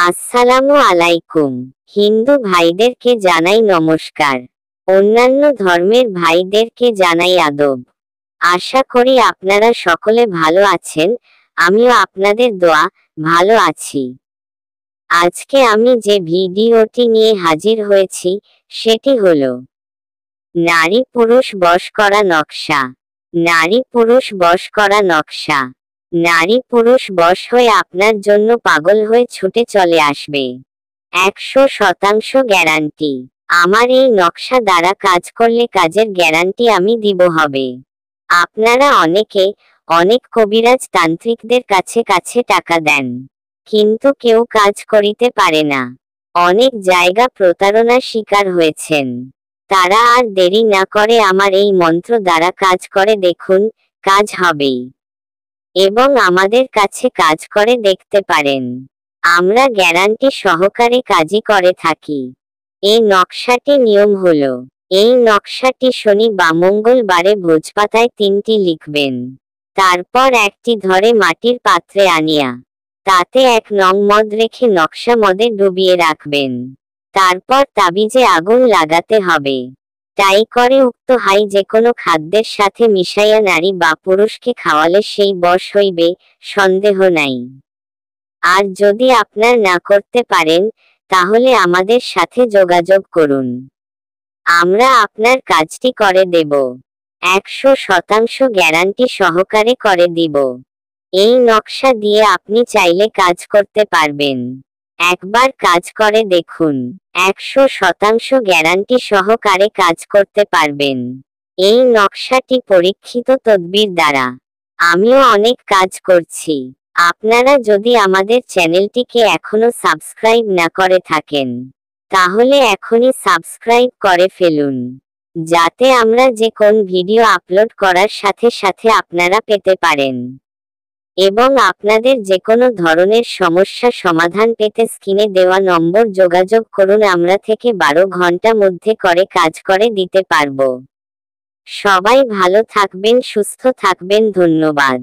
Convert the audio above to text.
আসসালামু আলাইকুম। হিন্দু ভাইদেরকে জানাই নমস্কার। অন্যান্য ধর্মের ভাইদেরকে জানাই আদব। আশা করি আপনারা সকলে ভালো আছেন, আমিও আপনাদের দোয়া ভালো আছি। আজকে আমি যে ভিডিওটি নিয়ে হাজির হয়েছি সেটি হলো নারী পুরুষ বশ করা নকশা। নারী পুরুষ বশ করা নকশা। নারী পুরুষ বশ হয়ে আপনার জন্য পাগল হয়ে ছুটে চলে আসবে। 100% গ্যারান্টি। আমার এই নকশা দ্বারা কাজ করলে কাজের গ্যারান্টি আমি দিব হবে। আপনারা অনেকে অনেক কবিরাজ তান্ত্রিকদের কাছে কাছে টাকা দেন, কিন্তু কেউ কাজ করিতে পারে না। অনেক জায়গা প্রতারণার শিকার হয়েছেন। তারা আর দেরি না করে আমার এই মন্ত্র দ্বারা কাজ করে দেখুন, কাজ হবেই। এবং আমাদের কাছে কাজ করে দেখতে পারেন। আমরা গ্যারান্টি সহকারে কাজই করে থাকি। এই নকশাটি নিয়ম হলো, এই নকশাটি শনি বা মঙ্গলবারে ভোজপাতায় 3টি লিখবেন। তারপর একটি ধরে মাটির পাত্রে আনিয়া তাতে 1 নং মদ রেখে নকশা মদে ডুবিয়ে রাখবেন। তারপর তাবিজে আগুন লাগাতে হবে। তাই করে উক্ত হাই যে কোনো খাদ্যের সাথে মিশাইয়া নারী বা পুরুষকে খাওয়ালে সেই বশ হইবে, সন্দেহ নাই। আর যদি আপনার না করতে পারেন, তাহলে আমাদের সাথে যোগাযোগ করুন। আমরা আপনার কাজটি করে দেব। 100% গ্যারান্টি সহকারে করে দিব। এই নকশা দিয়ে আপনি চাইলে কাজ করতে পারবেন। একবার কাজ করে দেখুন, 100% গ্যারান্টি সহকারে কাজ করতে পারবেন। এই নকশাটি পরীক্ষিত তদবির দ্বারা। আমিও অনেক কাজ করছি। আপনারা যদি আমাদের চ্যানেলটিকে এখনো সাবস্ক্রাইব না করে থাকেন, তাহলে এখনই সাবস্ক্রাইব করে ফেলুন, যাতে আমরা যে কোন ভিডিও আপলোড করার সাথে সাথে আপনারা পেতে পারেন। এবং আপনাদের যে কোনো ধরনের সমস্যা সমাধান পেতে স্ক্রিনে দেওয়া নম্বর যোগাযোগ করুন। আমরা থেকে 12 ঘন্টা মধ্যে করে কাজ করে দিতে পারবো। সবাই ভালো থাকবেন, সুস্থ থাকবেন। ধন্যবাদ।